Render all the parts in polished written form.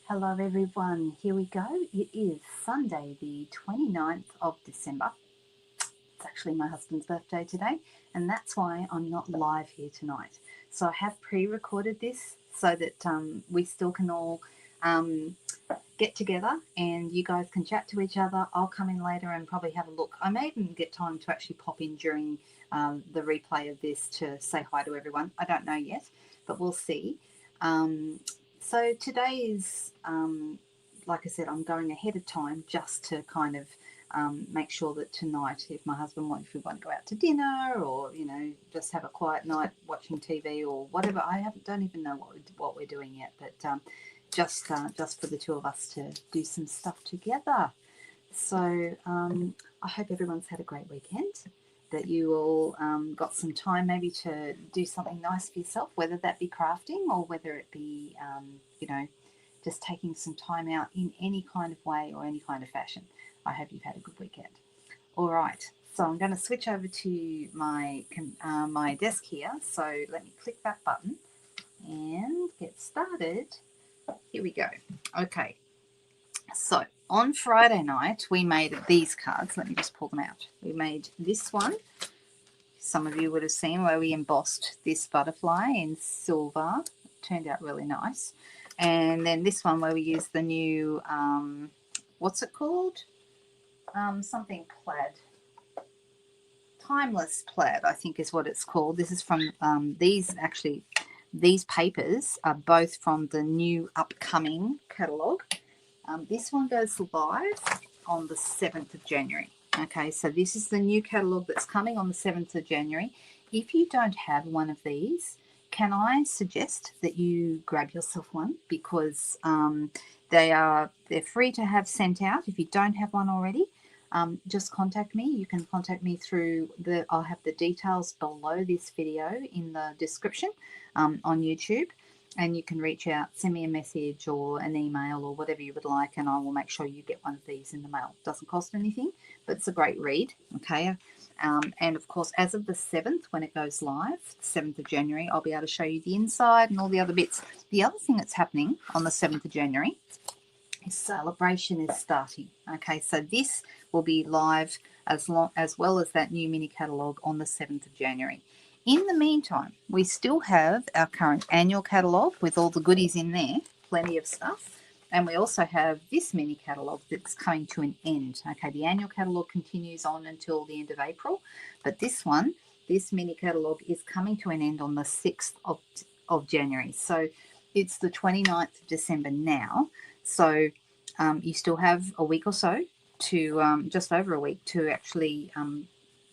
Hello everyone, here we go. It is Sunday the 29th of December. It's actually my husband's birthday today, and that's why I'm not live here tonight. So I have pre-recorded this so that we still can all get together and you guys can chat to each other. I'll come in later and probably have a look. I may even get time to actually pop in during the replay of this to say hi to everyone. I don't know yet, but we'll see. So today is, like I said, I'm going ahead of time just to kind of make sure that tonight, if my husband wants, if we want to go out to dinner or, you know, just have a quiet night watching TV or whatever. Don't even know what we're doing yet, but just for the two of us to do some stuff together. So I hope everyone's had a great weekend, that you all got some time maybe to do something nice for yourself, whether that be crafting or whether it be, you know, just taking some time out in any kind of way or any kind of fashion. I hope you've had a good weekend. All right, so I'm going to switch over to my desk here. So let me click that button and get started. Here we go. Okay, so on Friday night we made these cards. Let me just pull them out. We made this one. Some of you would have seen where we embossed this butterfly in silver. It turned out really nice. And then this one where we used the new, what's it called? Something plaid. Timeless plaid, I think is what it's called. This is from these papers are both from the new upcoming catalogue. This one goes live on the 7th of January. Okay, so this is the new catalogue that's coming on the 7th of January. If you don't have one of these, can I suggest that you grab yourself one, because they're free to have sent out. If you don't have one already, just contact me. You can contact me through I'll have the details below this video in the description on YouTube, and you can reach out, send me a message or an email or whatever you would like, and I will make sure you get one of these in the mail. It doesn't cost anything, but it's a great read. Okay. And of course, as of the 7th, when it goes live, 7th of January, I'll be able to show you the inside and all the other bits. The other thing that's happening on the 7th of January is celebration is starting. Okay, so this will be live as well as that new mini catalogue on the 7th of January. In the meantime, we still have our current annual catalogue with all the goodies in there, plenty of stuff. And we also have this mini catalogue that's coming to an end. Okay, the annual catalogue continues on until the end of April, but this mini catalogue is coming to an end on the 6th of January. So it's the 29th of December now. So you still have a week or so to, just over a week, to actually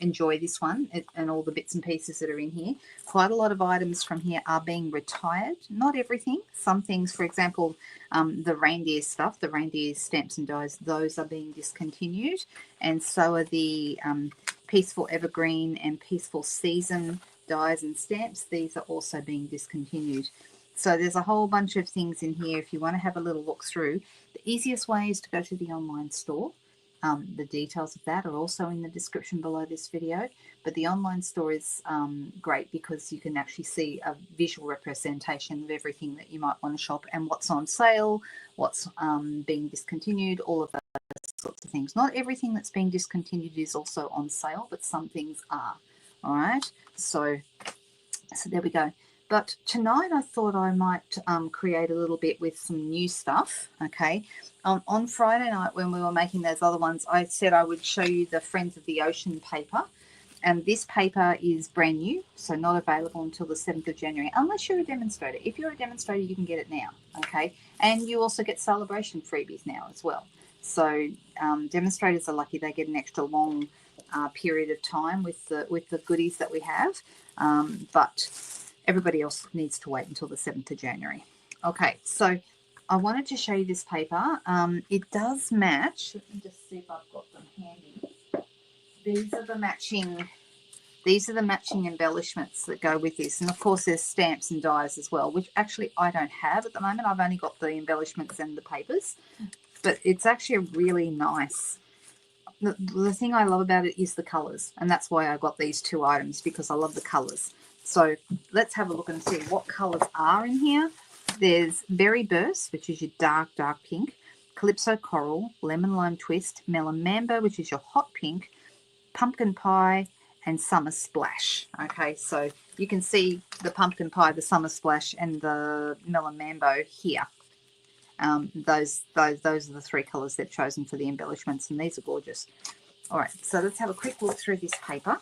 enjoy this one and all the bits and pieces that are in here. Quite a lot of items from here are being retired. Not everything. Some things, for example, the reindeer stuff, the reindeer stamps and dies, those are being discontinued. And so are the Peaceful Evergreen and Peaceful Season dies and stamps. These are also being discontinued. So there's a whole bunch of things in here if you want to have a little look through. The easiest way is to go to the online store. The details of that are also in the description below this video, but the online store is great because you can actually see a visual representation of everything that you might want to shop and what's on sale, what's being discontinued, all of those sorts of things. Not everything that's being discontinued is also on sale, but some things are. All right, so there we go. But tonight I thought I might create a little bit with some new stuff, okay? On Friday night when we were making those other ones, I said I would show you the Friends of the Ocean paper. And this paper is brand new, so not available until the 7th of January, unless you're a demonstrator. If you're a demonstrator, you can get it now, okay? And you also get celebration freebies now as well. So demonstrators are lucky; they get an extra long period of time with the goodies that we have, but everybody else needs to wait until the 7th of January. Okay, so I wanted to show you this paper. It does match. Let me just see if I've got them handy. These are the matching embellishments that go with this. And of course there's stamps and dies as well, which actually I don't have at the moment. I've only got the embellishments and the papers. But it's actually a really nice. The thing I love about it is the colours. And that's why I got these two items, because I love the colours. So let's have a look and see what colours are in here. There's Berry Burst, which is your dark pink, Calypso Coral, Lemon Lime Twist, Melon Mambo, which is your hot pink, Pumpkin Pie, and Summer Splash. Okay, so you can see the Pumpkin Pie, the Summer Splash, and the Melon Mambo here. Those are the three colours they've chosen for the embellishments, and these are gorgeous. All right, so let's have a quick look through this paper.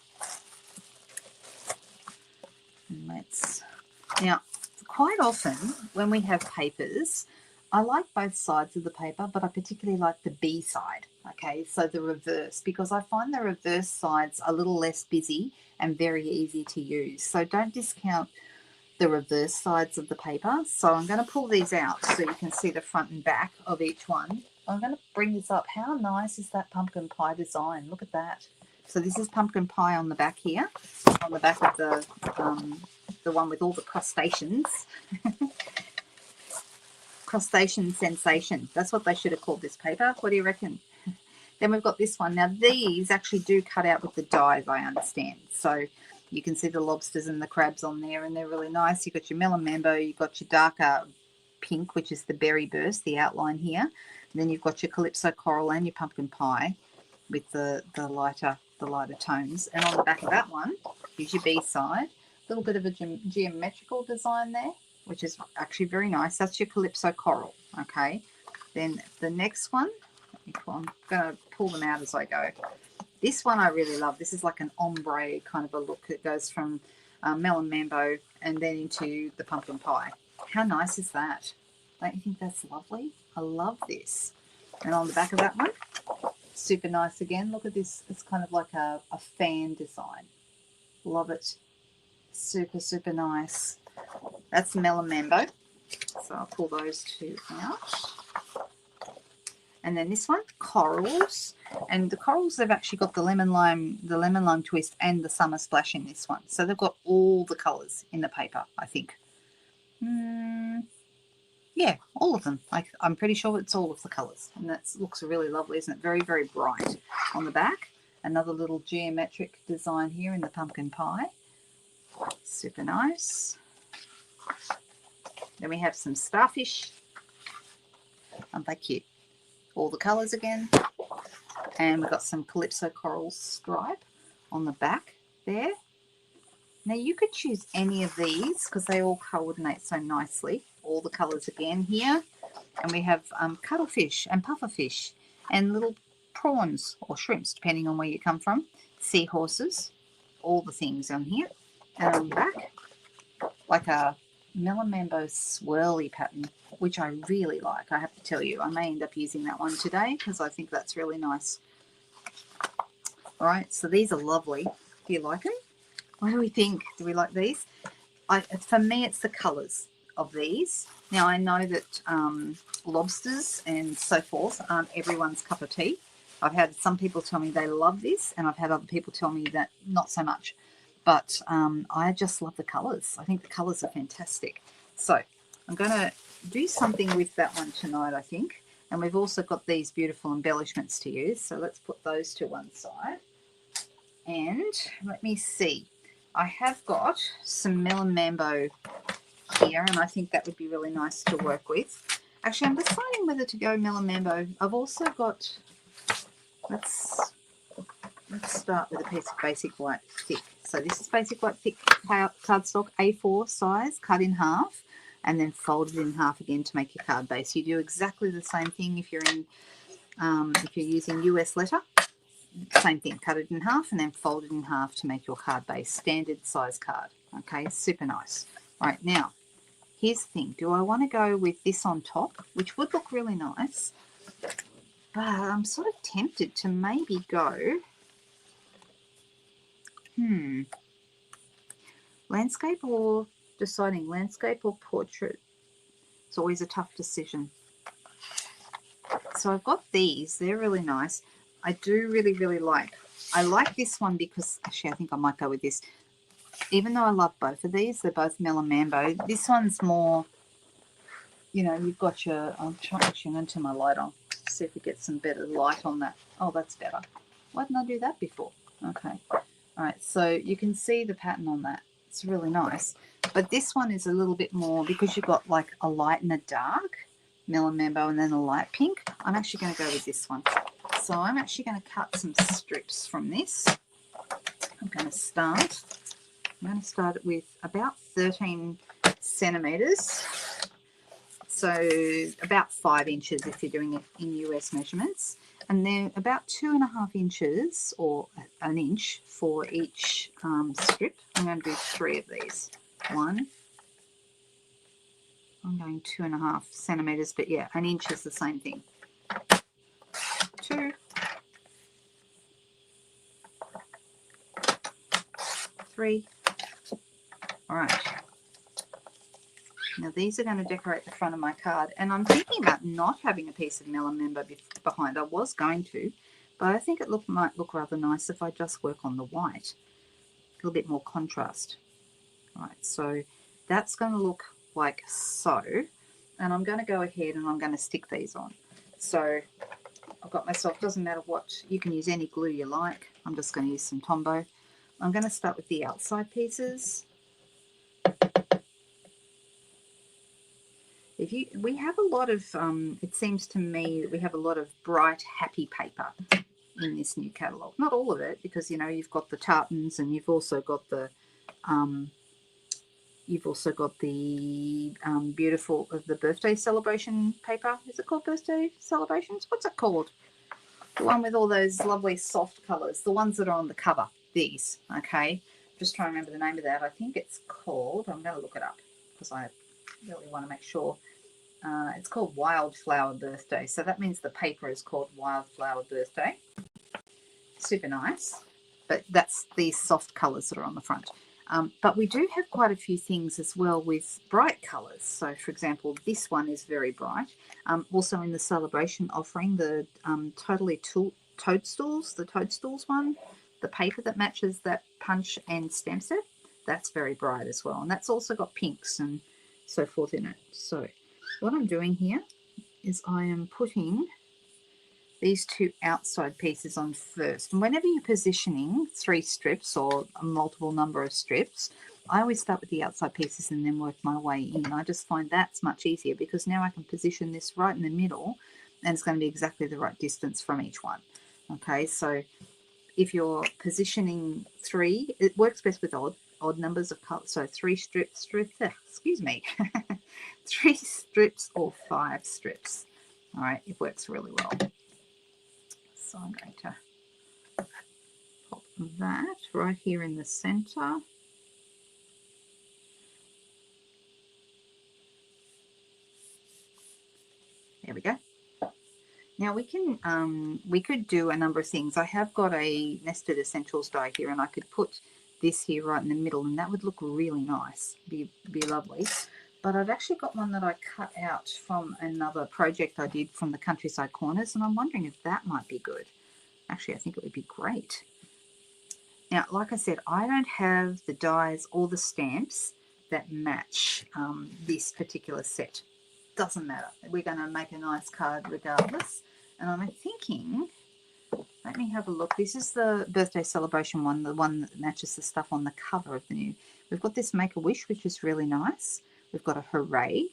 Now, quite often when we have papers, I like both sides of the paper, but I particularly like the B side, okay, so the reverse, because I find the reverse sides a little less busy and very easy to use. So don't discount the reverse sides of the paper. So I'm going to pull these out so you can see the front and back of each one. I'm going to bring this up. How nice is that pumpkin pie design? Look at that. So this is pumpkin pie on the back here, on the back of the one with all the crustaceans. Crustacean Sensation. That's what they should have called this paper. What do you reckon? Then we've got this one. Now these actually do cut out with the dies, I understand. So you can see the lobsters and the crabs on there, and they're really nice. You've got your Melon Mambo, you've got your darker pink, which is the Berry Burst, the outline here. And then you've got your Calypso Coral and your Pumpkin Pie with the lighter tones. And on the back of that one, here's your B side. A little bit of a geometrical design there, which is actually very nice. That's your Calypso Coral, okay? Then the next one, I'm going to pull them out as I go. This one I really love. This is like an ombre kind of a look. It goes from Melon Mambo and then into the Pumpkin Pie. How nice is that? Don't you think that's lovely? I love this. And on the back of that one, super nice again. Look at this. It's kind of like a fan design. Love it. Super, super nice. That's Melon Mambo. So I'll pull those two out. And then this one, corals. And the corals, they've actually got the lemon lime twist and the summer splash in this one. So they've got all the colours in the paper, I think. Yeah, all of them. I'm pretty sure it's all of the colours. And that looks really lovely, isn't it? Very, very bright. On the back, another little geometric design here in the pumpkin pie. Super nice. Then we have some starfish. Aren't they cute? All the colours again. And we've got some Calypso Coral stripe on the back there. Now you could choose any of these because they all coordinate so nicely. All the colours again here. And we have cuttlefish and pufferfish and little prawns or shrimps, depending on where you come from. Seahorses, all the things on here. And on the back, like a Melon Mambo swirly pattern, which I really like, I have to tell you. I may end up using that one today because I think that's really nice. All right, so these are lovely. Do you like them? What do we think? Do we like these? For me, it's the colours of these. Now, I know that lobsters and so forth aren't everyone's cup of tea. I've had some people tell me they love this, and I've had other people tell me that not so much. But I just love the colours. I think the colours are fantastic. So I'm going to do something with that one tonight, I think. And we've also got these beautiful embellishments to use. So let's put those to one side. And let me see. I have got some Melon Mambo here, and I think that would be really nice to work with. Actually, I'm deciding whether to go Melon Mambo. I've also got, let's start with a piece of basic white thick. So this is basic white thick cardstock, A4 size, cut in half, and then folded in half again to make your card base. You do exactly the same thing if you're using US letter. Same thing, cut it in half and then fold it in half to make your card base. Standard size card. Okay, super nice. All right, now, here's the thing. Do I want to go with this on top, which would look really nice, but I'm sort of tempted to maybe go, landscape or deciding landscape or portrait. It's always a tough decision. So I've got these. They're really nice. I do really, really like. I like this one because, actually, I think I might go with this. Even though I love both of these, they're both Melon Mambo. This one's more, you know, you've got your, I'm going to turn my light on. See if we get some better light on that. Oh, that's better. Why didn't I do that before? Okay. All right, so you can see the pattern on that. It's really nice. But this one is a little bit more, because you've got like a light and a dark melon mambo and then a light pink. I'm actually going to go with this one. So I'm actually going to cut some strips from this. I'm going to start with about 13 centimeters. So about 5 inches if you're doing it in US measurements. And then about 2.5 inches or an inch for each strip. I'm going to do 3 of these. One. I'm going 2.5 centimeters, but yeah, an inch is the same thing. 2. 3. All right. Now these are going to decorate the front of my card, and I'm thinking about not having a piece of melon mambo behind. I was going to, but I think it might look rather nice if I just work on the white. A little bit more contrast. All right, so that's going to look like so, and I'm going to go ahead and I'm going to stick these on. So I've got myself, doesn't matter what, you can use any glue you like. I'm just going to use some Tombow. I'm going to start with the outside pieces. We have a lot of, it seems to me that we have a lot of bright, happy paper in this new catalogue. Not all of it, because, you know, you've got the tartans and you've also got the beautiful, the birthday celebration paper. Is it called birthday celebrations? What's it called? The one with all those lovely soft colours, the ones that are on the cover, these, okay? Just trying to remember the name of that. I think it's called, I'm going to look it up because I really want to make sure. It's called Wildflower Birthday. So that means the paper is called Wildflower Birthday. Super nice. But that's these soft colours that are on the front. But we do have quite a few things as well with bright colours. So, for example, this one is very bright. Also in the celebration offering, the toadstools, the toadstools one, the paper that matches that punch and stamp set, that's very bright as well. And that's also got pinks and so forth in it. So what I'm doing here is I am putting these 2 outside pieces on first. And whenever you're positioning 3 strips or a multiple number of strips, I always start with the outside pieces and then work my way in. I just find that's much easier because now I can position this right in the middle and it's going to be exactly the right distance from each one. Okay, so if you're positioning 3, it works best with odd numbers of colors. So 3 strips, excuse me, 3 strips or 5 strips. All right, it works really well. So I'm going to pop that right here in the center. There we go. Now we could do a number of things. I have got a nested essentials die here, and I could put this here right in the middle, and that would look really nice. Be lovely. But I've actually got one that I cut out from another project I did from the Countryside Corners, and I'm wondering if that might be good. Actually, I think it would be great. Now, like I said, I don't have the dies or the stamps that match this particular set. Doesn't matter. We're going to make a nice card regardless. And I'm thinking, let me have a look. This is the birthday celebration one, the one that matches the stuff on the cover of the new. We've got this Make-A-Wish, which is really nice. We've got a Hooray.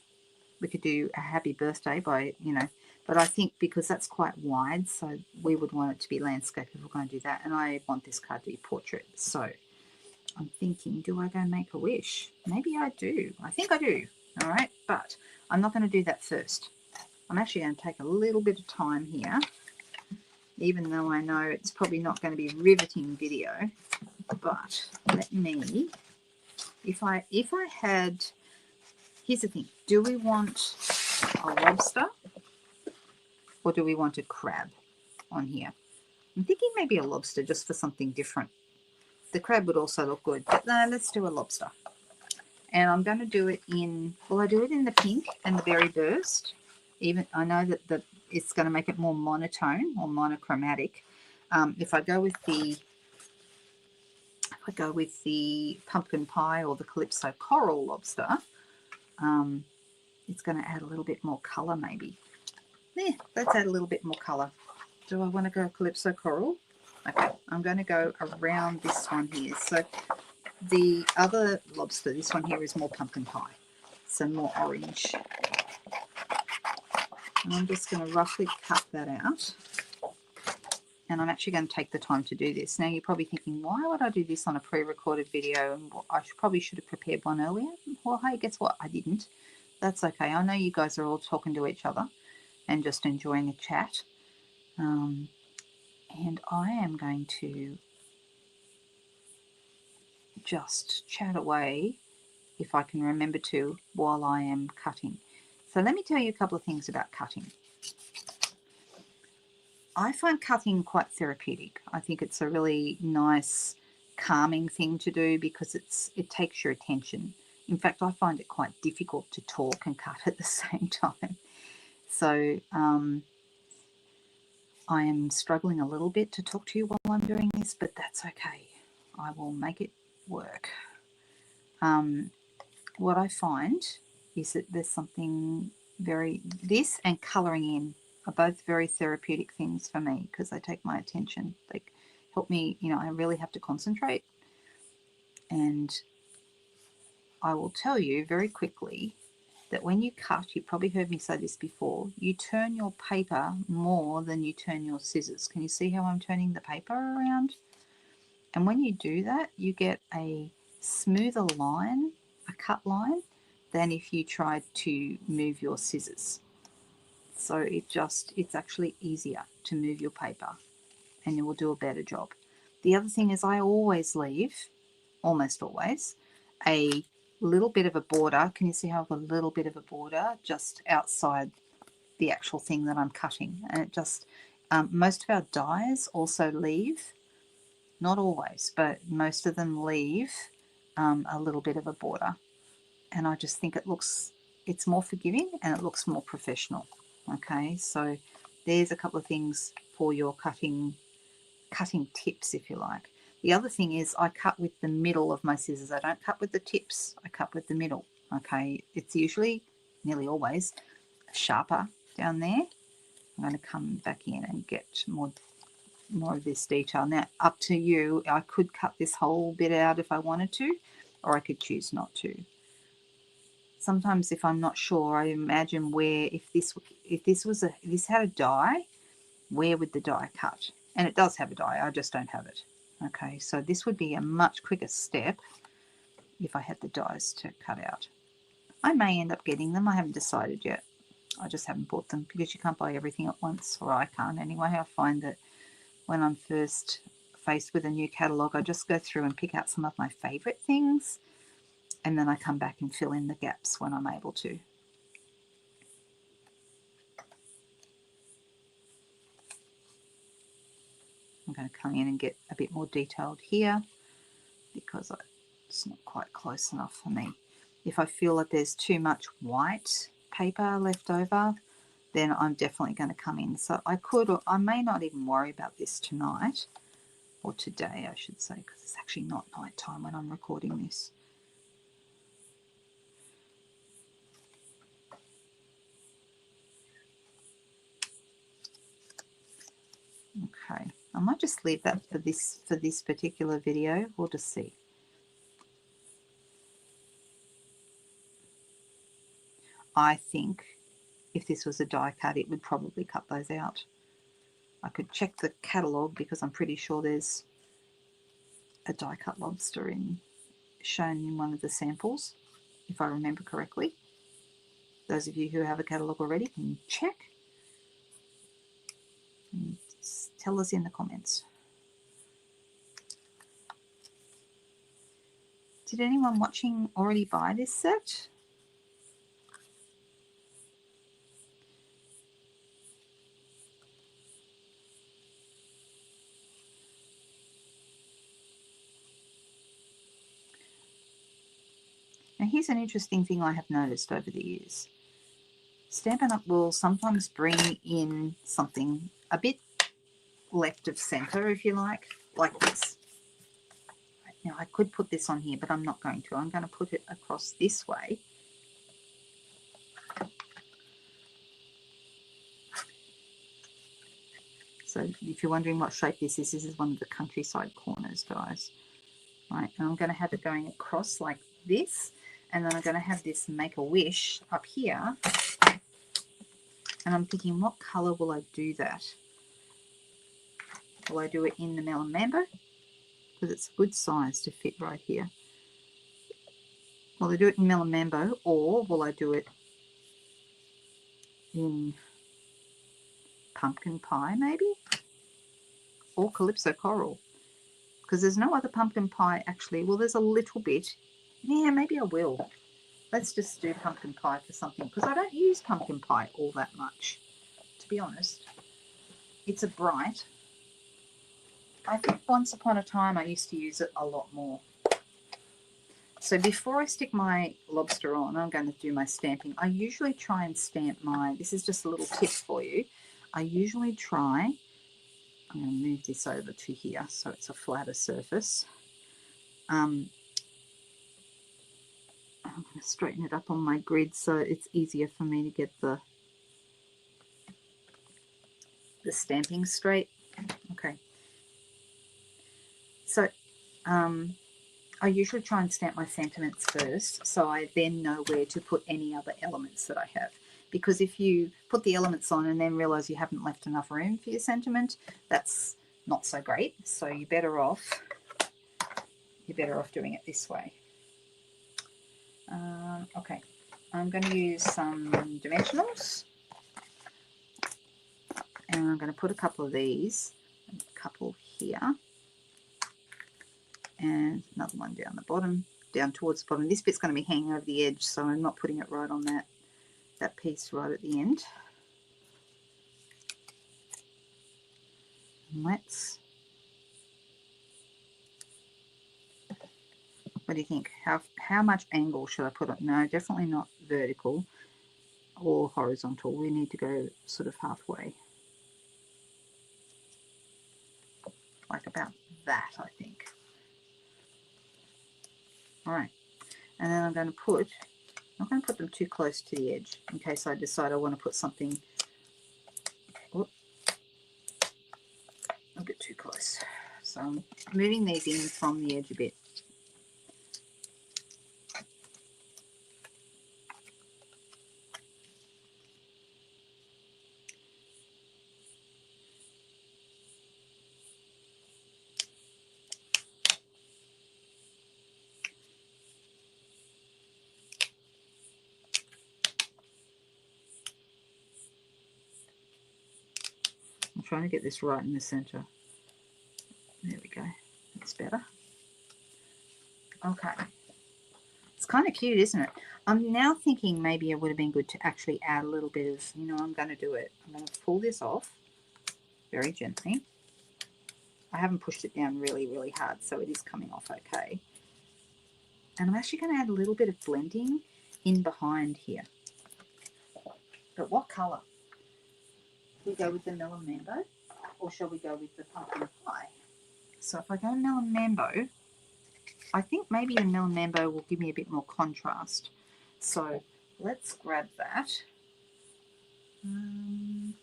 We could do a happy birthday by, you know, but I think because that's quite wide, so we would want it to be landscape if we're going to do that. And I want this card to be portrait. So I'm thinking, do I go Make-A-Wish? Maybe I do. I think I do. All right, but I'm not going to do that first. I'm actually going to take a little bit of time here, even though I know it's probably not going to be riveting video. But let me, if I had, here's the thing, do we want a lobster or do we want a crab on here? I'm thinking maybe a lobster just for something different. The crab would also look good, but no, let's do a lobster. And I'm going to do it in, well, I do it in the pink and the berry burst. Even I know that it's going to make it more monotone or monochromatic. If I go with the pumpkin pie or the Calypso coral lobster, it's going to add a little bit more colour maybe. Yeah, let's add a little bit more colour. Do I want to go Calypso coral? Okay, I'm going to go around this one here. So The other lobster, this one here, is more pumpkin pie, so more orange. And I'm just going to roughly cut that out. And I'm actually going to take the time to do this. Now, you're probably thinking, why would I do this on a pre-recorded video? And I probably should have prepared one earlier. Well, hey, guess what? I didn't. That's okay. I know you guys are all talking to each other and just enjoying a chat. And I am going to just chat away, if I can remember to, while I am cutting. So let me tell you a couple of things about cutting. I find cutting quite therapeutic. I think it's a really nice, calming thing to do because it takes your attention. In fact, I find it quite difficult to talk and cut at the same time. So I am struggling a little bit to talk to you while I'm doing this, but that's okay. I will make it work. What I find is that there's something this and colouring in are both very therapeutic things for me because they take my attention. They help me, I really have to concentrate. And I will tell you very quickly that when you cut, you probably heard me say this before, you turn your paper more than you turn your scissors. Can you see how I'm turning the paper around? And when you do that, you get a smoother line, a cut line, than if you tried to move your scissors. So it's actually easier to move your paper and you will do a better job. The other thing is I always leave, almost always, a little bit of a border. Can you see how I've got a little bit of a border just outside the actual thing that I'm cutting? And it just, most of our dies also leave, not always, but most of them leave a little bit of a border. And I just think it's more forgiving and it looks more professional. Okay, so there's a couple of things for your cutting tips, if you like. The other thing is I cut with the middle of my scissors. I don't cut with the tips, I cut with the middle. Okay, it's usually, nearly always, sharper down there. I'm going to come back in and get more of this detail. Now, up to you. I could cut this whole bit out if I wanted to, or I could choose not to. Sometimes if I'm not sure, I imagine where if this had a die, where would the die cut? And it does have a die, I just don't have it. Okay, so this would be a much quicker step if I had the dies to cut out. I may end up getting them, I haven't decided yet. I just haven't bought them because you can't buy everything at once, or I can't anyway. I find that when I'm first faced with a new catalogue, I just go through and pick out some of my favourite things, and then I come back and fill in the gaps when I'm able to. I'm going to come in and get a bit more detailed here because it's not quite close enough for me. If I feel that there's too much white paper left over, then I'm definitely going to come in. So I could, or I may not even worry about this tonight, or today I should say, because it's actually not night time when I'm recording this. Okay, I might just leave that for this particular video. We'll just see. I think if this was a die cut, it would probably cut those out. I could check the catalogue because I'm pretty sure there's a die cut lobster shown in one of the samples, if I remember correctly. Those of you who have a catalogue already can check and tell us in the comments. Did anyone watching already buy this set? Now here's an interesting thing I have noticed over the years. Stampin' Up will sometimes bring in something a bit left of centre, if you like this. Now I could put this on here, but I'm not going to. I'm going to put it across this way. So if you're wondering what shape this is one of the countryside corners, guys. right? And I'm going to have it going across like this, and then I'm going to have this Make-A-Wish up here, and I'm thinking, what color will I do that? Will I do it in the Melon Mambo? Because it's a good size to fit right here. Will I do it in Melon Mambo, or will I do it in Pumpkin Pie maybe? Or Calypso Coral? Because there's no other pumpkin pie actually. Well, there's a little bit. Yeah, maybe I will. Let's just do pumpkin pie for something, because I don't use pumpkin pie all that much, to be honest. It's a bright. I think once upon a time I used to use it a lot more. So before I stick my lobster on, I'm going to do my stamping. I usually try and stamp my, this is just a little tip for you. I usually try, I'm going to move this over to here so it's a flatter surface. I'm going to straighten it up on my grid so it's easier for me to get the stamping straight. Okay. So I usually try and stamp my sentiments first, so I then know where to put any other elements that I have. Because if you put the elements on and then realize you haven't left enough room for your sentiment, that's not so great. So you're better off doing it this way. Okay, I'm going to use some dimensionals, and I'm going to put a couple of these, a couple here, and another one down the bottom, down towards the bottom. This bit's going to be hanging over the edge, so I'm not putting it right on that piece right at the end. And what do you think? How much angle should I put it? No, definitely not vertical or horizontal. We need to go sort of halfway. Like about that, I think. All right. And then I'm going to put, I'm not going to put them too close to the edge in case I decide I want to put something a bit too close. So I'm moving these in from the edge a bit. I'm trying to get this right in the center. There we go. That's better. Okay. It's kind of cute, isn't it? I'm now thinking maybe it would have been good to actually add a little bit of, I'm going to do it. I'm going to pull this off very gently. I haven't pushed it down really, really hard, so it is coming off okay. And I'm actually going to add a little bit of blending in behind here. But what colour? We go with the Melon Mambo, or shall we go with the pumpkin pie? So if I go Melon Mambo, I think maybe the Melon Mambo will give me a bit more contrast. So let's grab that. And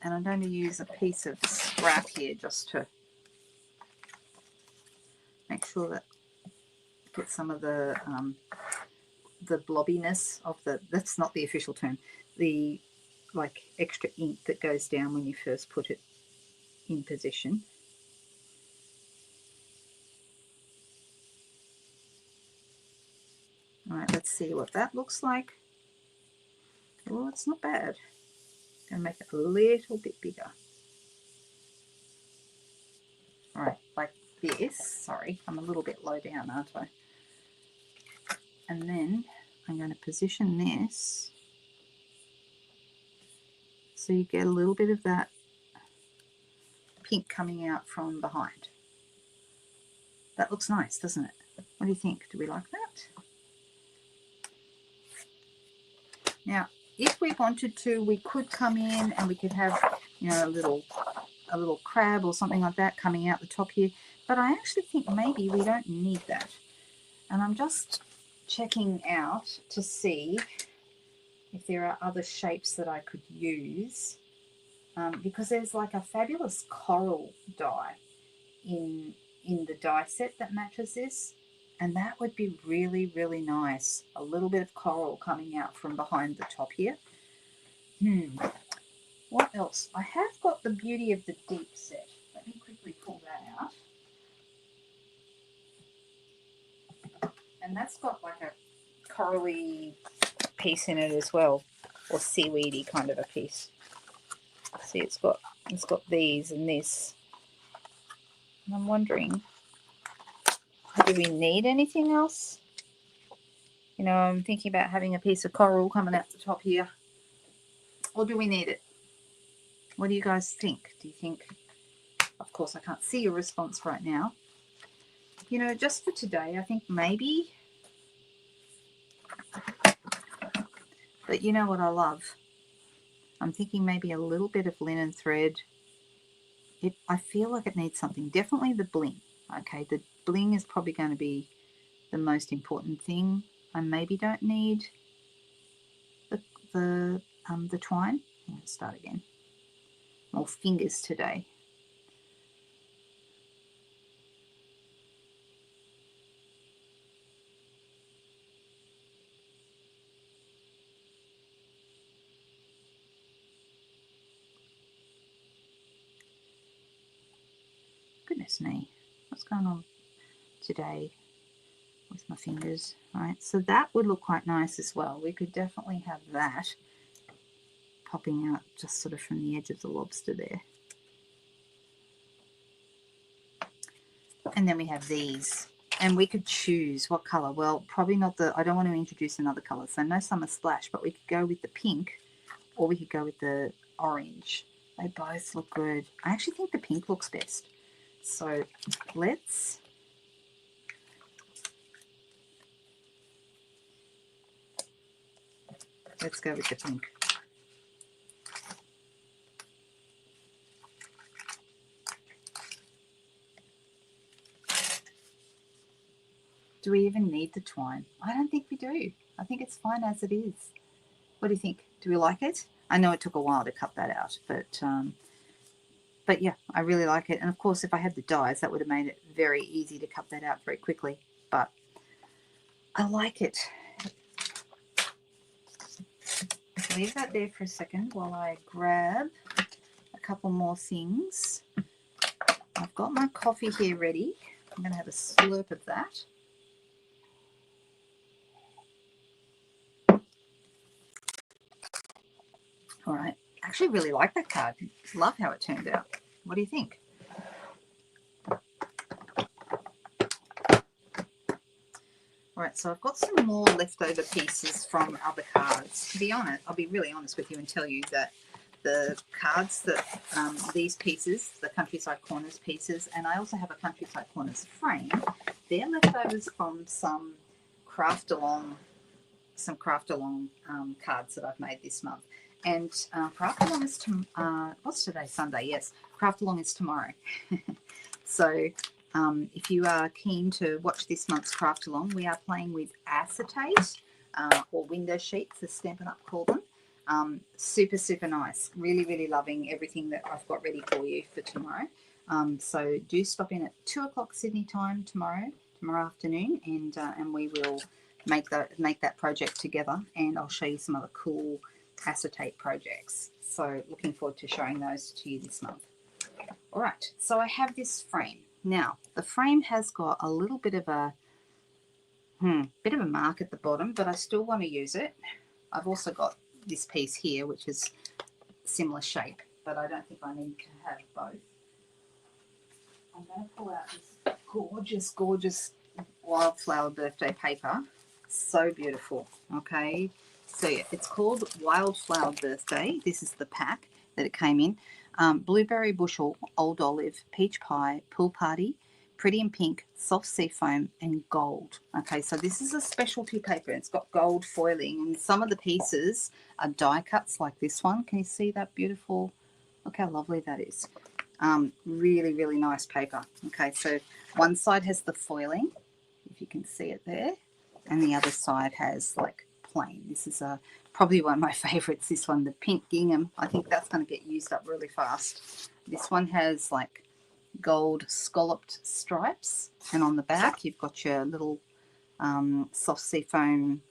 I'm going to use a piece of scrap here just to make sure that get some of the blobbiness of that's not the official term, the like extra ink that goes down when you first put it in position. All right, let's see what that looks like. Oh, it's not bad. I'm going to make it a little bit bigger. All right, like this. Sorry, I'm a little bit low down, aren't I? And then I'm going to position this so you get a little bit of that pink coming out from behind. That looks nice, doesn't it? What do you think? Do we like that? Now, if we wanted to, we could come in and we could have, a little crab or something like that coming out the top here. But I actually think maybe we don't need that. And I'm just checking out to see if there are other shapes that I could use, because there's like a fabulous coral die in the die set that matches this, and that would be really, really nice. A little bit of coral coming out from behind the top here. What else? I have got the Beauty of the Deep set. Let me quickly pull that out. And that's got like a corally piece in it as well, or seaweedy kind of a piece. See, it's got these and this. And I'm wondering, do we need anything else? You know, I'm thinking about having a piece of coral coming out the top here. Or do we need it? What do you guys think? Do you think, of course I can't see your response right now. You know, just for today, I think maybe. But you know what I love? I'm thinking maybe a little bit of linen thread. I feel like it needs something. Definitely the bling. Okay, the bling is probably going to be the most important thing. I maybe don't need the twine. Let's start again. More fingers today. Goodness me, what's going on today with my fingers? All right, so that would look quite nice as well. We could definitely have that popping out just sort of from the edge of the lobster there. And then we have these, and we could choose what color. Well, probably not I don't want to introduce another color, so no summer splash, but we could go with the pink, or we could go with the orange. They both look good. I actually think the pink looks best. So let's go with the pink. Do we even need the twine? I don't think we do. I think it's fine as it is. What do you think? Do we like it? I know it took a while to cut that out, but yeah, I really like it. And of course, if I had the dies, that would have made it very easy to cut that out very quickly. But I like it. Leave that there for a second while I grab a couple more things. I've got my coffee here ready. I'm going to have a slurp of that. All right. I actually really like that card. Love how it turned out. What do you think? All right, so I've got some more leftover pieces from other cards. To be honest, I'll be really honest with you and tell you that the cards that these pieces, the Countryside Corners pieces, and I also have a Countryside Corners frame, they're leftovers from some craft along cards that I've made this month. And craft along is what's today? Sunday. Yes, craft along is tomorrow. So if you are keen to watch this month's craft along, we are playing with acetate or window sheets, as Stampin' Up call them. Super, super nice. Really, really loving everything that I've got ready for you for tomorrow. So do stop in at 2 o'clock Sydney time tomorrow afternoon, and we will make that project together, and I'll show you some other cool acetate projects. So looking forward to showing those to you this month. All right, so I have this frame. Now, the frame has got a little bit of a mark at the bottom, but I still want to use it. I've also got this piece here, which is similar shape, but I don't think I need to have both. I'm going to pull out this gorgeous, gorgeous Wildflower birthday paper. So beautiful. Okay, so yeah, it's called Wildflower Birthday. This is the pack that it came in. Blueberry bushel, old olive, peach pie, pool party, pretty in pink, soft sea foam, and gold. Okay, so this is a specialty paper. It's got gold foiling, and some of the pieces are die cuts like this one. Can you see that beautiful? Look how lovely that is. Really, really nice paper. Okay, so one side has the foiling, if you can see it there, and the other side has like plain. This is a probably one of my favorites, this one, the pink gingham. I think that's going to get used up really fast. This one has like gold scalloped stripes, and on the back you've got your little soft seafoam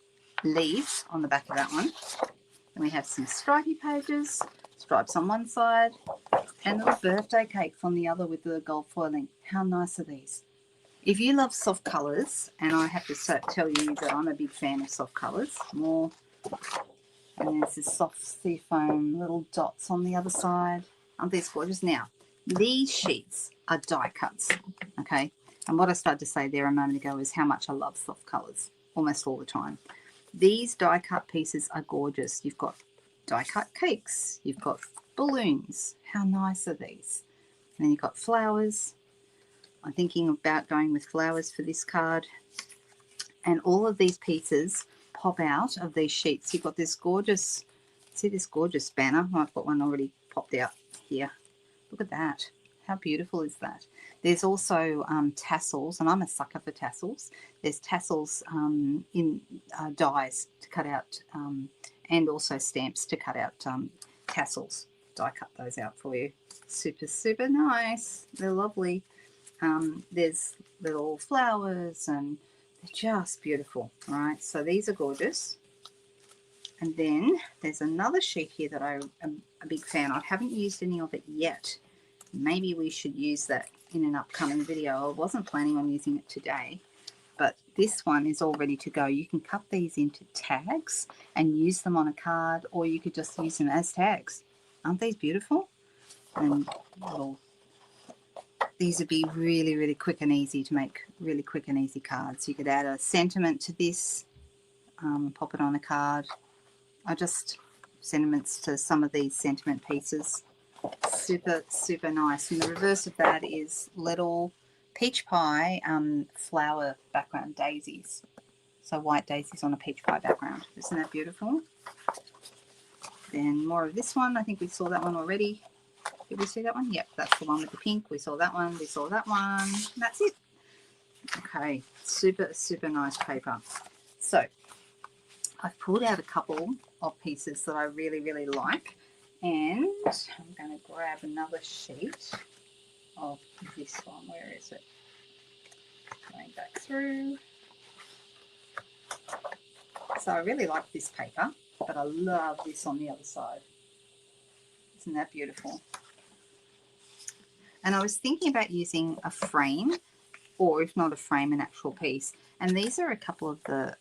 leaves on the back of that one. And we have some stripy pages, stripes on one side, and little birthday cakes on the other with the gold foiling. How nice are these? If you love soft colours, and I have to tell you that I'm a big fan of soft colours, more, and there's this soft seafoam little dots on the other side. Aren't these gorgeous? Now, these sheets are die cuts, okay? And what I started to say there a moment ago is how much I love soft colours, almost all the time. These die cut pieces are gorgeous. You've got die cut cakes, you've got balloons. How nice are these? And then you've got flowers. I'm thinking about going with flowers for this card. And all of these pieces pop out of these sheets. You've got this gorgeous, see this gorgeous banner? I've got one already popped out here. Look at that. How beautiful is that? There's also tassels, and I'm a sucker for tassels. There's tassels in dies to cut out, and also stamps to cut out tassels. Die cut those out for you. Super, super nice. They're lovely. There's little flowers, and they're just beautiful. All right, so these are gorgeous. And then there's another sheet here that I am a big fan. I haven't used any of it yet. Maybe we should use that in an upcoming video. I wasn't planning on using it today, but this one is all ready to go. You can cut these into tags and use them on a card, or you could just use them as tags. Aren't these beautiful? And little, these would be really, really quick and easy to make really quick and easy cards. You could add a sentiment to this, pop it on a card. I just sentiments to some of these sentiment pieces. Super, super nice. And the reverse of that is little peach pie flower background daisies. So white daisies on a peach pie background. Isn't that beautiful? Then more of this one. I think we saw that one already. Did we see that one? Yep, that's the one with the pink. We saw that one. We saw that one. That's it. Okay, super, super nice paper. So I've pulled out a couple of pieces that I really, really like. And I'm going to grab another sheet of this one. Where is it? Going back through. So I really like this paper, but I love this on the other side. Isn't that beautiful? And I was thinking about using a frame, or if not a frame, an actual piece. And these are a couple of the,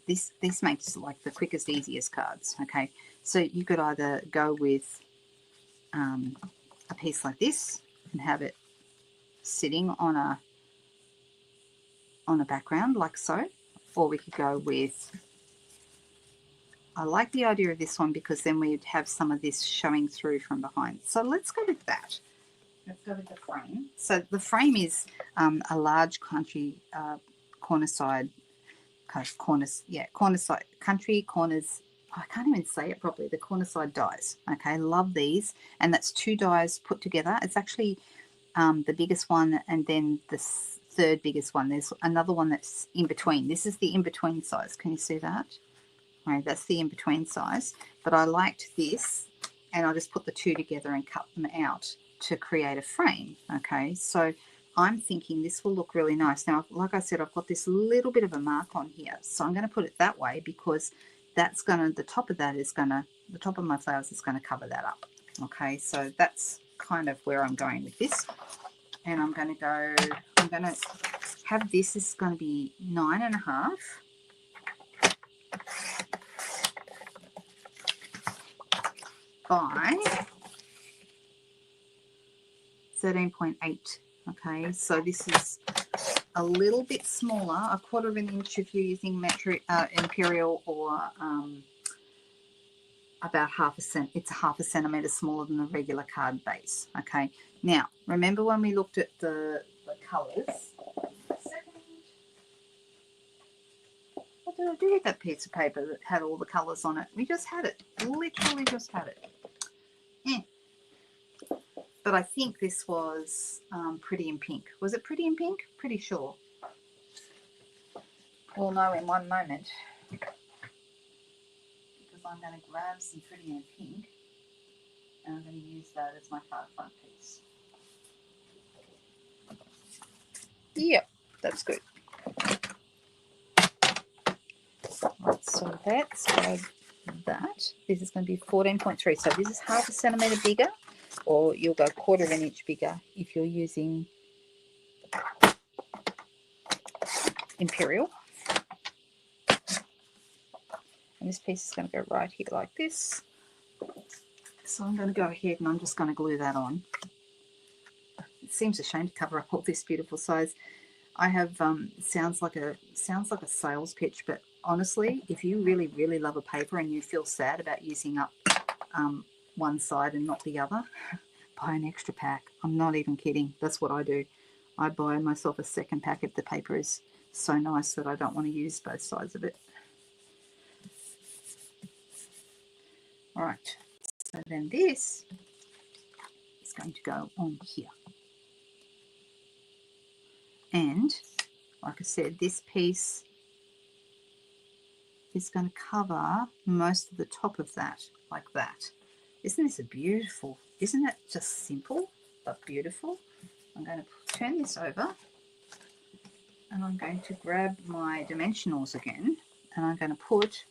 this makes like the quickest, easiest cards, okay? So you could either go with a piece like this and have it sitting on a background like so, or we could go with, I like the idea of this one because then we'd have some of this showing through from behind. So let's go with that. Let's go with the frame. So the frame is a large country cornerside, cornerside country corners. I can't even say it properly. The cornerside dies. Okay, love these, and that's 2 dies put together. It's actually the biggest one, and then the third biggest one. There's another one that's in between. This is the in between size. Can you see that? Right, that's the in between size. But I liked this, and I just put the 2 together and cut them out to create a frame. Okay, so I'm thinking this will look really nice. Now, like I said, I've got this little bit of a mark on here, so I'm going to put it that way because that's going to, the top of my flowers is going to cover that up. Okay, so that's kind of where I'm going with this. And I'm going to have this is going to be 9.5 by 13.8. Okay, so this is a little bit smaller, 1/4 of an inch if you're using metric imperial, or about it's 1/2 centimeter smaller than the regular card base. Okay, now remember when we looked at the colors. What did I do with that piece of paper that had all the colors on it? We just had it, literally just had it. Yeah. But I think this was Pretty in Pink. Was it Pretty in Pink? Pretty sure. We'll know in one moment because I'm going to grab some Pretty and Pink and I'm going to use that as my card front piece. Yep, that's good. Right, so let's grab that. This is going to be 14.3, so this is half a centimetre bigger, or you'll go 1/4 of an inch bigger if you're using Imperial. And this piece is going to go right here like this. So I'm going to go ahead and I'm just going to glue that on. It seems a shame to cover up all this beautiful size. I have sounds like a sales pitch, but honestly, if you really love a paper and you feel sad about using up one side and not the other, buy an extra pack. I'm not even kidding. That's what I do. I buy myself a second pack if the paper is so nice that I don't want to use both sides of it. All right, so then this is going to go on here. And like I said, this piece is going to cover most of the top of that, like that. Isn't this a beautiful? Isn't it just simple but beautiful? I'm going to turn this over and I'm going to grab my dimensionals again, and I'm going to put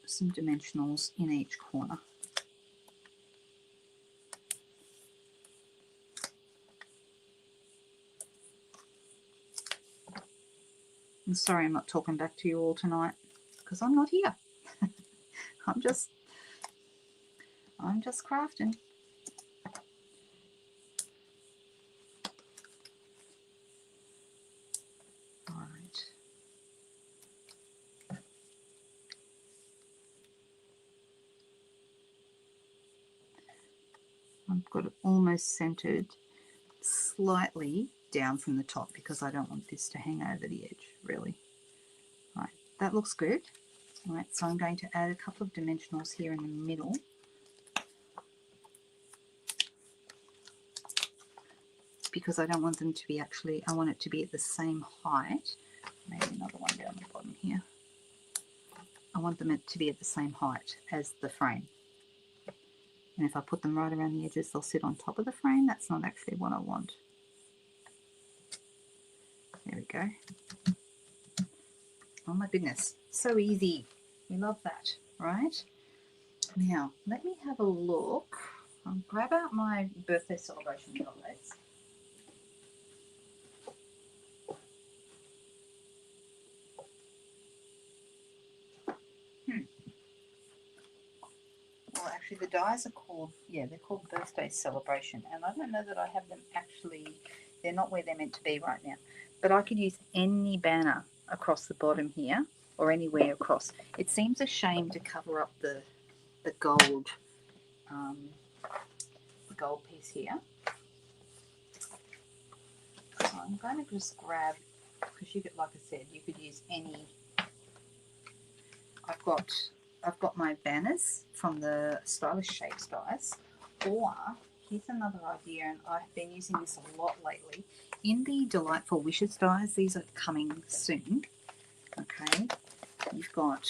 some dimensionals in each corner. I'm sorry I'm not talking back to you all tonight because I'm not here. I'm just crafting. All right. I've got it almost centered, slightly down from the top because I don't want this to hang over the edge, really. Right, that looks good. All right, so I'm going to add a couple of dimensionals here in the middle. Because I don't want them to be I want it to be at the same height. Maybe another one down the bottom here. I want them to be at the same height as the frame. And if I put them right around the edges, they'll sit on top of the frame. That's not actually what I want. There we go. Oh my goodness, so easy. We love that, right? Now, let me have a look. I'll grab out my birthday celebration cards. Well, actually, the dies are called, they're called Birthday Celebration. And I don't know that I have them actually, they're not where they're meant to be right now. But I could use any banner across the bottom here or anywhere across. It seems a shame to cover up the gold piece here. So I'm going to just grab, because you could, like I said, you could use any. I've got my banners from the Stylish Shapes dies, or here's another idea, and I've been using this a lot lately. In the Delightful Wishes dies, these are coming soon. Okay, you've got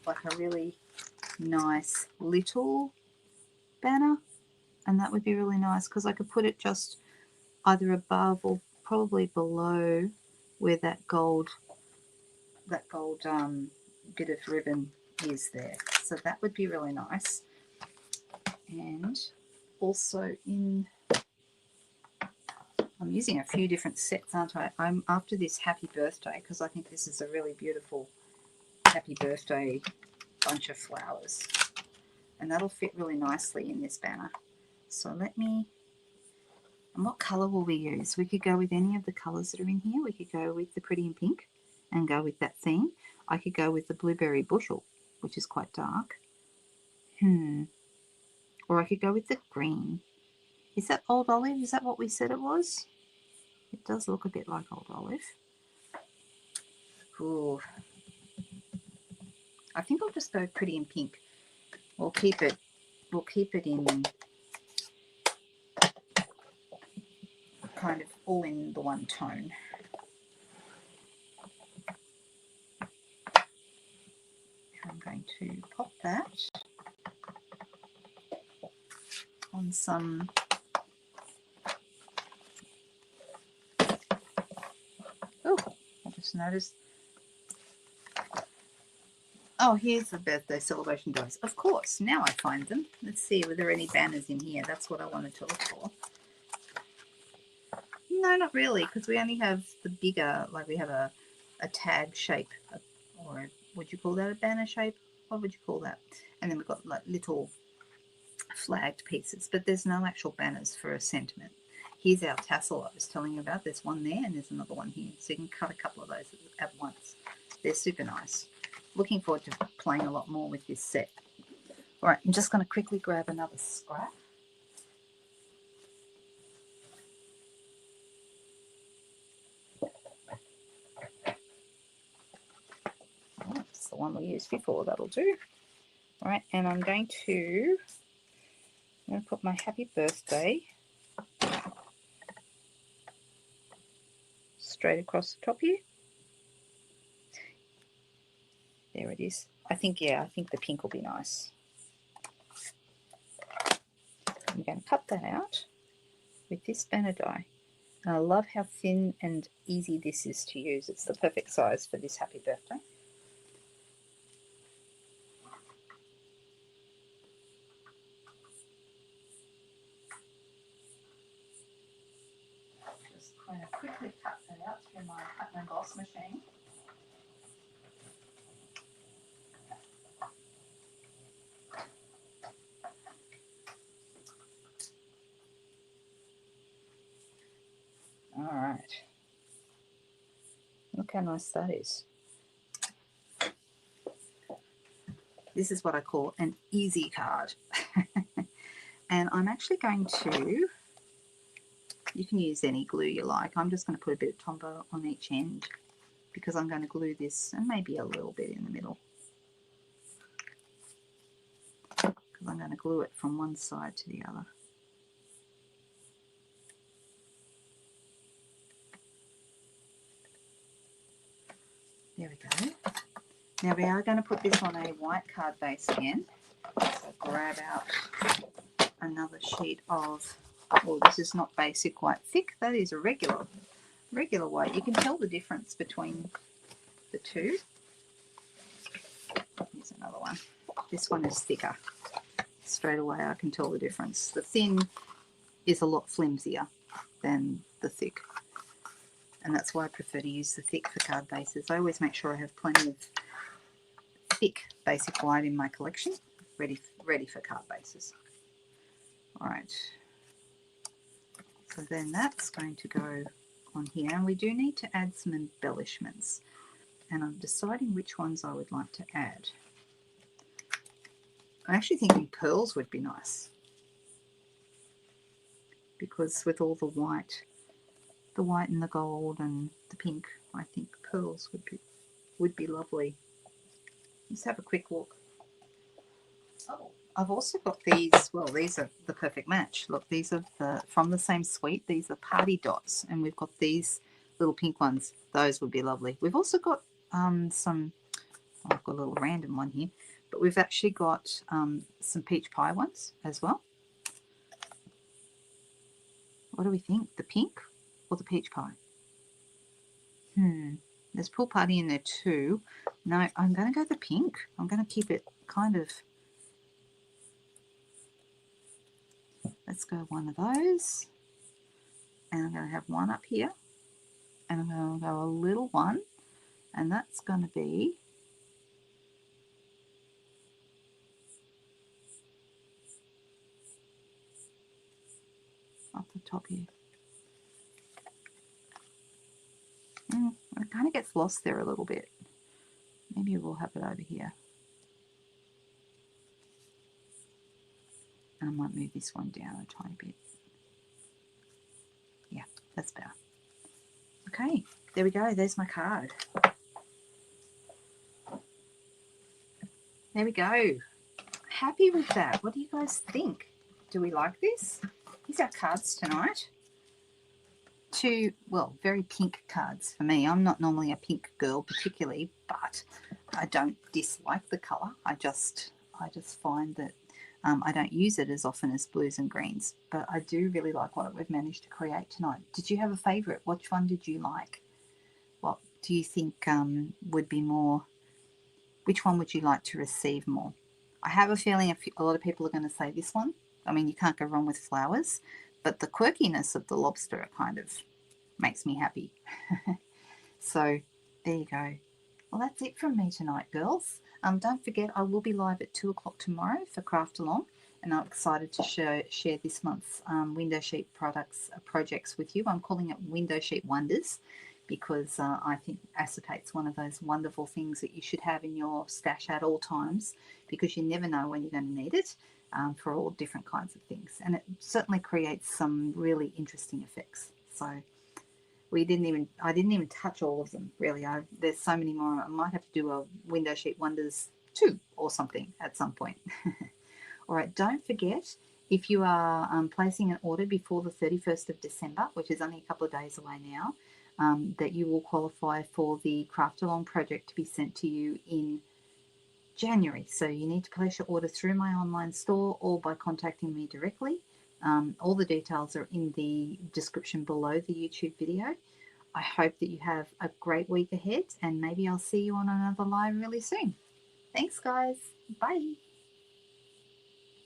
like a really nice little banner, and that would be really nice because I could put it just either above or probably below where that gold bit of ribbon is there. So that would be really nice. And also I'm using a few different sets, aren't I? I'm after this happy birthday because I think this is a really beautiful happy birthday bunch of flowers. And that'll fit really nicely in this banner. So and what colour will we use? We could go with any of the colours that are in here. We could go with the Pretty and Pink and go with that theme. I could go with the Blueberry Bushel, which is quite dark. Or I could go with the green. Is that Old Olive? Is that what we said it was? It does look a bit like Old Olive. Ooh. I think I'll just go Pretty and Pink. We'll keep it in kind of all in the one tone. to pop that on some oh, I just noticed. Oh, here's the birthday celebration dies. Of course, now I find them. Let's see, were there any banners in here? That's what I wanted to look for. No, not really, because we only have the bigger, like we have a tag shape, or would you call that a banner shape? What would you call that? And then we've got like little flagged pieces, but there's no actual banners for a sentiment. Here's our tassel I was telling you about. There's one there and there's another one here. So you can cut a couple of those at once. They're super nice. Looking forward to playing a lot more with this set. All right, I'm just going to quickly grab another scrap. That's the one we used before. That'll do. All right, and I'm going to put my happy birthday straight across the top here. There it is. I think the pink will be nice. I'm going to cut that out with this banner die. And I love how thin and easy this is to use. It's the perfect size for this happy birthday. Just going to quickly cut that out through my cut and emboss machine. All right. Look how nice that is. This is what I call an easy card. And I'm actually going to, you can use any glue you like. I'm just going to put a bit of Tombow on each end because I'm going to glue this and maybe a little bit in the middle. Because I'm going to glue it from one side to the other. There we go. Now we are going to put this on a white card base again. So grab out another sheet of, well, this is not basic white thick, that is a regular white. You can tell the difference between the two. Here's another one. This one is thicker. Straight away I can tell the difference. The thin is a lot flimsier than the thick. And that's why I prefer to use the thick for card bases. I always make sure I have plenty of thick basic white in my collection, ready for card bases. All right. So then that's going to go on here. And we do need to add some embellishments. And I'm deciding which ones I would like to add. I'm actually thinking pearls would be nice. Because with all the white and the gold and the pink, I think pearls would be lovely. Let's have a quick look. Oh, I've also got these. Well, these are the perfect match. Look, these are from the same suite. These are party dots, and we've got these little pink ones. Those would be lovely. We've also got some. Oh, I've got a little random one here, but we've actually got some peach pie ones as well. What do we think? The pink or the peach pie? There's pool party in there too. No, I'm going to go the pink. I'm going to keep it kind of. Let's go one of those. And I'm going to have one up here. And I'm going to go a little one. And that's going to be up the top here. It kind of gets lost there a little bit. Maybe we'll have it over here. And I might move this one down a tiny bit. Yeah, that's better. Okay, there we go. There's my card. There we go. Happy with that. What do you guys think? Do we like this? These are cards tonight. Two, well, very pink cards for me. I'm not normally a pink girl particularly, but I don't dislike the colour. I just find that I don't use it as often as blues and greens. But I do really like what we've managed to create tonight. Did you have a favourite? Which one did you like? What do you think would be more? Which one would you like to receive more? I have a feeling a lot of people are going to say this one. I mean, you can't go wrong with flowers, but the quirkiness of the lobster kind of makes me happy. So there you go. Well, that's it from me tonight, girls. Don't forget, I will be live at 2 o'clock tomorrow for Craft Along, and I'm excited to share this month's window sheet projects with you. I'm calling it Window Sheet Wonders because I think acetate's one of those wonderful things that you should have in your stash at all times, because you never know when you're going to need it for all different kinds of things. And it certainly creates some really interesting effects. So I didn't even touch all of them, really. There's so many more. I might have to do a Window Sheet Wonders 2 or something at some point. All right, don't forget, if you are placing an order before the 31st of December, which is only a couple of days away now, that you will qualify for the Craft Along project to be sent to you in January. So you need to place your order through my online store or by contacting me directly. All the details are in the description below the YouTube video. I hope that you have a great week ahead, and maybe I'll see you on another live really soon. Thanks, guys. Bye.